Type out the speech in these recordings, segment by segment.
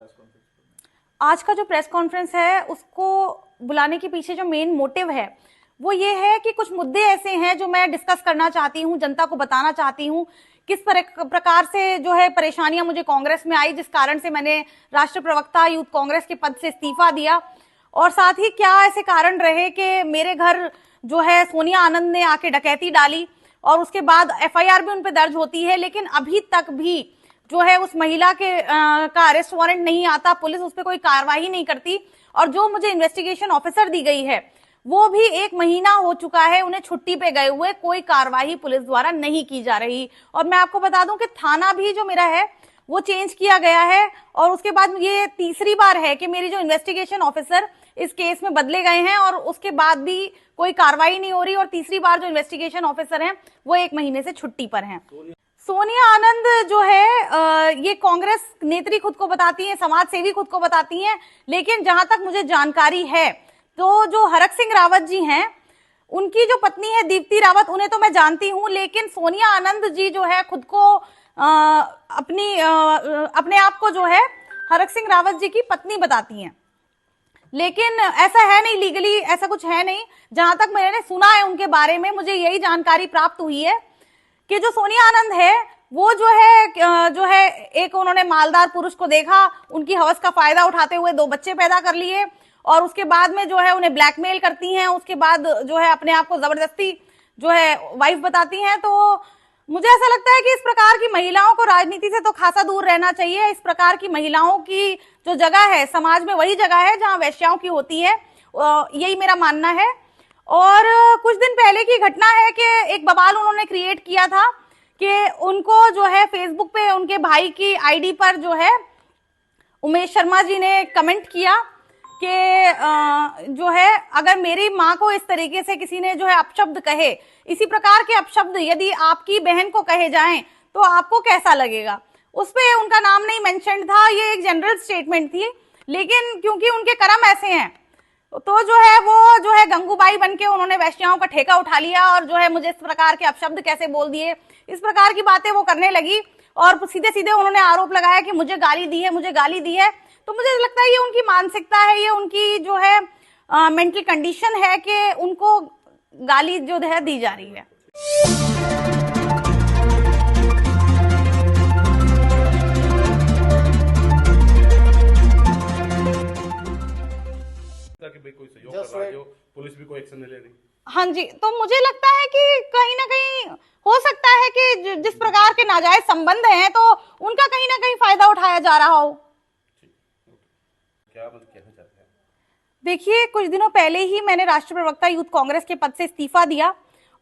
Press conference? आज का जो प्रेस कॉन्फ्रेंस है उसको बुलाने के पीछे जो मेन मोटिव है वो ये है कि कुछ मुद्दे ऐसे हैं जो मैं डिस्कस करना चाहती हूँ, जनता को बताना चाहती हूँ किस प्रकार से जो है परेशानियां मुझे कांग्रेस में आई, जिस कारण से मैंने राष्ट्रीय प्रवक्ता यूथ कांग्रेस के पद से इस्तीफा दिया। और साथ ही क्या ऐसे कारण रहे कि मेरे घर जो है सोनिया आनंद ने आके डकैती डाली और उसके बाद एफआईआर भी उन पे दर्ज होती है, लेकिन अभी तक भी जो है उस महिला के का अरेस्ट वारंट नहीं आता, पुलिस उस पर कोई कार्रवाई नहीं करती। और जो मुझे इन्वेस्टिगेशन ऑफिसर दी गई है वो भी 1 महीना हो चुका है उन्हें छुट्टी पे गए हुए, कोई कार्रवाई पुलिस द्वारा नहीं की जा रही। और मैं आपको बता दूं कि थाना भी जो मेरा है वो चेंज किया गया है और उसके बाद ये तीसरी बार है कि मेरी जो इन्वेस्टिगेशन ऑफिसर इस केस में बदले गए हैं और उसके बाद भी कोई कार्रवाई नहीं हो रही। और तीसरी बार जो इन्वेस्टिगेशन ऑफिसर हैं वो 1 महीने से छुट्टी पर हैं। सोनिया आनंद जो है ये कांग्रेस नेत्री खुद को बताती हैं, समाज सेवी खुद को बताती हैं, लेकिन जहां तक मुझे जानकारी है तो जो हरक सिंह रावत जी हैं उनकी जो पत्नी है दीप्ति रावत, उन्हें तो मैं जानती हूं, लेकिन सोनिया आनंद जी जो है खुद को अपने आप को जो है हरक सिंह रावत जी की पत्नी बताती हैं, लेकिन ऐसा है नहीं, लीगली ऐसा कुछ है नहीं। जहां तक मैंने सुना है उनके बारे में मुझे यही जानकारी प्राप्त हुई है कि जो सोनिया आनंद है वो जो है एक उन्होंने मालदार पुरुष को देखा, उनकी हवस का फायदा उठाते हुए 2 बच्चे पैदा कर लिए और उसके बाद में जो है उन्हें ब्लैकमेल करती हैं, उसके बाद जो है अपने आप को जबरदस्ती जो है वाइफ बताती हैं। तो मुझे ऐसा लगता है कि इस प्रकार की महिलाओं को राजनीति से तो खासा दूर रहना चाहिए। इस प्रकार की महिलाओं की जो जगह है समाज में वही जगह है जहां वेश्याओं की होती है, यही मेरा मानना है। और कुछ दिन पहले की घटना है कि एक बवाल उन्होंने क्रिएट किया था कि उनको जो है फेसबुक पे उनके भाई की आईडी पर जो है उमेश शर्मा जी ने कमेंट किया कि जो है अगर मेरी माँ को इस तरीके से किसी ने जो है अपशब्द कहे, इसी प्रकार के अपशब्द यदि आपकी बहन को कहे जाएं तो आपको कैसा लगेगा। उस पे उनका नाम नहीं मेंशन था, ये एक जनरल स्टेटमेंट थी, लेकिन क्योंकि उनके कर्म ऐसे हैं तो जो है वो जो है गंगूबाई बनके उन्होंने वैश्याओं का ठेका उठा लिया और जो है मुझे इस प्रकार के अपशब्द कैसे बोल दिए, इस प्रकार की बातें वो करने लगी और सीधे सीधे उन्होंने आरोप लगाया कि मुझे गाली दी है, मुझे गाली दी है। तो मुझे लगता है ये उनकी मानसिकता है, ये उनकी जो है मेंटल कंडीशन है कि उनको गाली जो है दी जा रही है। कि भाई कोई सहयोग कर रहा है जो पुलिस भी कोई एक्शन नहीं ले रही। हाँ जी, तो मुझे लगता है कि कहीं ना कहीं हो सकता है कि जिस प्रकार के नाजायज संबंध हैं तो उनका कहीं ना कहीं फायदा उठाया जा रहा हो। क्या मतलब कहना चाहते हैं? देखिए, कुछ दिनों पहले ही मैंने राष्ट्रीय प्रवक्ता यूथ कांग्रेस के पद से इस्तीफा दिया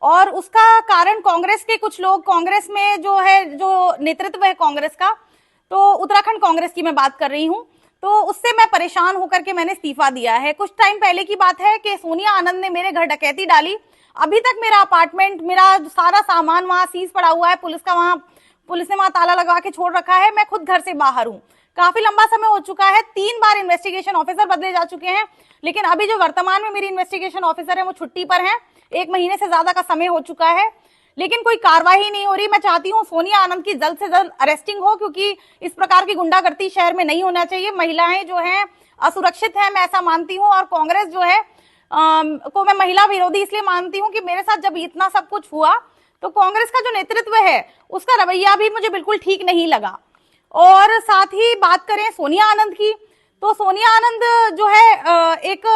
और उसका कारण कांग्रेस के कुछ लोग, कांग्रेस में जो है जो नेतृत्व है कांग्रेस का, तो उत्तराखंड कांग्रेस की मैं बात कर रही हूँ, तो उससे मैं परेशान होकर के मैंने इस्तीफा दिया है। कुछ टाइम पहले की बात है कि सोनिया आनंद ने मेरे घर डकैती डाली। अभी तक मेरा अपार्टमेंट, मेरा सारा सामान वहां सीज पड़ा हुआ है, पुलिस ने वहां ताला लगा के छोड़ रखा है। मैं खुद घर से बाहर हूँ, काफी लंबा समय हो चुका है, 3 बार इन्वेस्टिगेशन ऑफिसर बदले जा चुके हैं, लेकिन अभी जो वर्तमान में मेरी इन्वेस्टिगेशन ऑफिसर है वो छुट्टी पर हैं। 1 महीने से ज्यादा का समय हो चुका है, लेकिन कोई कार्रवाई नहीं हो रही। मैं चाहती हूँ सोनिया आनंद की जल्द से जल्द अरेस्टिंग हो, क्योंकि इस प्रकार की गुंडागर्दी शहर में नहीं होना चाहिए। महिलाएं जो हैं असुरक्षित हैं, मैं ऐसा मानती हूँ। और कांग्रेस जो है को मैं महिला विरोधी इसलिए मानती हूँ कि मेरे साथ जब इतना सब कुछ हुआ तो कांग्रेस का जो नेतृत्व है उसका रवैया भी मुझे बिल्कुल ठीक नहीं लगा। और साथ ही बात करें सोनिया आनंद की, तो सोनिया आनंद जो है एक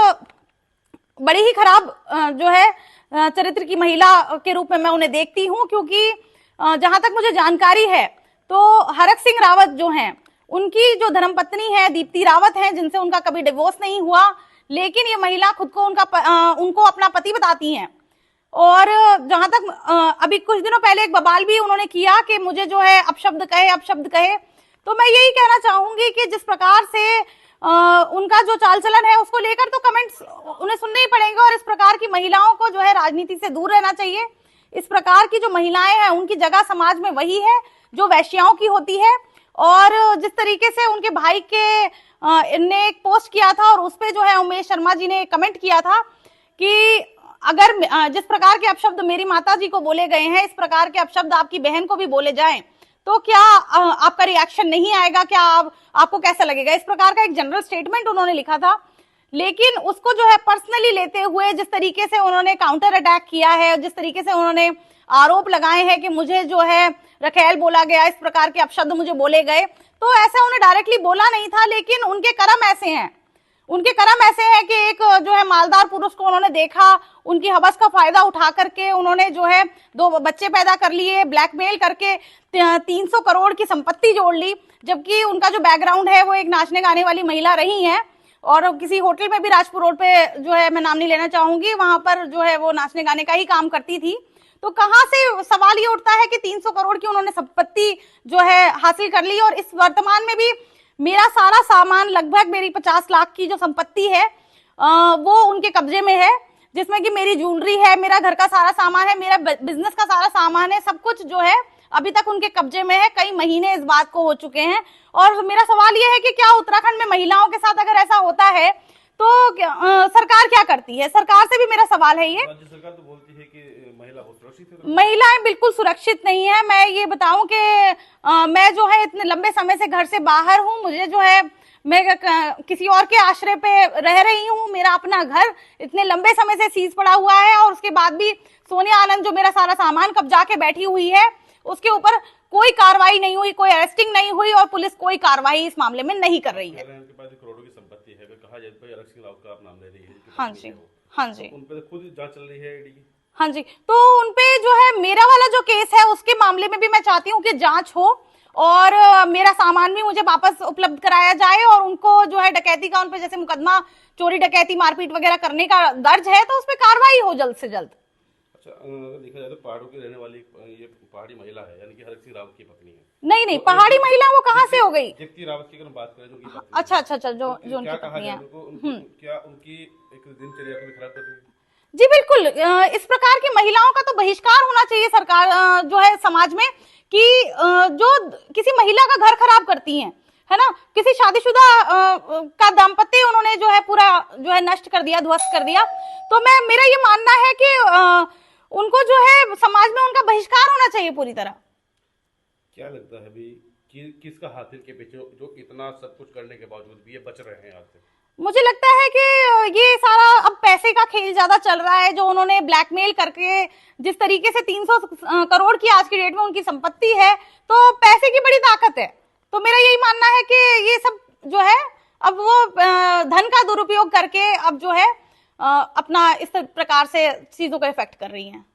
बड़ी ही खराब जो है चरित्र की महिला के रूप में मैं उन्हें देखती हूं, क्योंकि जहां तक मुझे जानकारी है तो हरक सिंह रावत जो हैं उनकी जो धर्मपत्नी है दीप्ति रावत हैं, जिनसे उनका कभी डिवोर्स नहीं हुआ, लेकिन ये महिला खुद को उनको अपना पति बताती हैं। और जहां तक अभी कुछ दिनों पहले एक बवाल भी उन्होंने किया कि मुझे जो है अपशब्द कहे, तो मैं यही कहना चाहूंगी कि जिस प्रकार से उनका जो चाल चलन है उसको लेकर तो कमेंट्स उन्हें सुनने ही पड़ेंगे। और इस प्रकार की महिलाओं को जो है राजनीति से दूर रहना चाहिए। इस प्रकार की जो महिलाएं हैं उनकी जगह समाज में वही है जो वैश्याओं की होती है। और जिस तरीके से उनके भाई के ने एक पोस्ट किया था और उस पे जो है उमेश शर्मा जी ने कमेंट किया था कि अगर जिस प्रकार के अपशब्द मेरी माता जी को बोले गए हैं, इस प्रकार के अपशब्द आपकी बहन को भी बोले जाएं तो क्या आपका रिएक्शन नहीं आएगा, क्या आपको कैसा लगेगा? इस प्रकार का एक जनरल स्टेटमेंट उन्होंने लिखा था। लेकिन उसको जो है पर्सनली लेते हुए जिस तरीके से उन्होंने काउंटर अटैक किया है, जिस तरीके से उन्होंने आरोप लगाए हैं कि मुझे जो है रखेल बोला गया, इस प्रकार के अपशब्द मुझे बोले गए, तो ऐसा उन्हें डायरेक्टली बोला नहीं था। लेकिन उनके कर्म ऐसे हैं, उनके कर्म ऐसे हैं कि एक जो है मालदार पुरुष को उन्होंने देखा, उनकी हवस का फायदा उठा करके उन्होंने जो है 2 बच्चे पैदा कर लिए, ब्लैकमेल करके 300 करोड़ की संपत्ति जोड़ ली, जबकि उनका जो बैकग्राउंड है वो एक नाचने गाने वाली महिला रही है। और किसी होटल में भी राजपुर रोड पे जो है, मैं नाम नहीं लेना चाहूंगी, वहां पर जो है वो नाचने गाने का ही काम करती थी। तो कहां से सवाल ये उठता है कि 300 करोड़ की उन्होंने संपत्ति जो है हासिल कर ली, और इस वर्तमान में भी मेरा सारा सामान, लगभग मेरी 50 लाख की जो संपत्ति है वो उनके कब्जे में है, जिसमें कि मेरी ज्वेलरी है, मेरा घर का सारा सामान है, मेरा बिजनेस का सारा सामान है, सब कुछ जो है अभी तक उनके कब्जे में है। कई महीने इस बात को हो चुके हैं। और मेरा सवाल यह है कि क्या उत्तराखंड में महिलाओं के साथ अगर ऐसा होता है तो सरकार क्या करती है? सरकार से भी मेरा सवाल है ये। राज्य सरकार तो बोलती है कि महिला बहुत सुरक्षित है। महिलाएं बिल्कुल सुरक्षित नहीं है। मैं ये बताऊं कि मैं जो है इतने लंबे समय से घर से बाहर हूं, मुझे जो है मैं किसी और के आश्रय पे रह रही हूं, मेरा अपना घर इतने लंबे समय से सीज पड़ा हुआ है, और उसके बाद भी सोनिया आनंद जो मेरा सारा सामान कब्जा के बैठी हुई है, उसके ऊपर कोई कार्रवाई नहीं हुई, कोई अरेस्टिंग नहीं हुई, और पुलिस कोई कार्रवाई इस मामले में नहीं कर रही है। उनके पास करोड़ों की संपत्ति है, कहा जाए तो आरक्षी राव का आप नाम ले रही है। हाँ जी, हाँ जी, उन पे खुद जांच चल रही है ईडी की। हाँ जी, तो उनपे जो है मेरा वाला जो केस है उसके मामले में भी मैं चाहती हूँ कि जांच हो, और मेरा सामान भी मुझे वापस उपलब्ध कराया जाए, और उनको जो है डकैती का, उन पे जैसे मुकदमा चोरी डकैती मारपीट वगैरह करने का दर्ज है, तो उस पर कार्रवाई हो जल्द से जल्द। अच्छा, देखा जाए तो पहाड़ों की रहने वाली ये पहाड़ी महिला है, यानी कि हरक रावत की पत्नी है। नहीं, पहाड़ी महिला वो कहाँ से हो गई? दीप्ति रावत की अगर बात करें, जो उनकी पत्नी अच्छा, जो उनकी पत्नी है, क्या उनकी एक दिनचर्या को खराब कर रही है? जी बिल्कुल, इस प्रकार की महिलाओं का तो बहिष्कार होना चाहिए सरकार जो है समाज में, कि जो किसी महिला का घर खराब करती हैं, है ना, किसी शादीशुदा का दाम्पत्य उन्होंने जो है पूरा जो है नष्ट कर दिया, ध्वस्त कर दिया। तो मेरा ये मानना है कि उनको जो है समाज में उनका बहिष्कार होना चाहिए पूरी तरह। क्या लगता है अभी किसका हाथ के पीछे, जो इतना सब कुछ करने के बावजूद भी ये बच रहे हैं हाथ से? मुझे लगता है कि ये सारा अब पैसे का खेल ज्यादा चल रहा है, जो उन्होंने ब्लैकमेल करके जिस तरीके से 300 करोड़ की आज की डेट में उनकी संपत्ति है, तो पैसे की बड़ी ताकत है। तो मेरा यही मानना है कि ये सब जो है अब वो धन का दुरुपयोग करके अब जो है अपना इस प्रकार से चीजों को इफेक्ट कर रही हैं।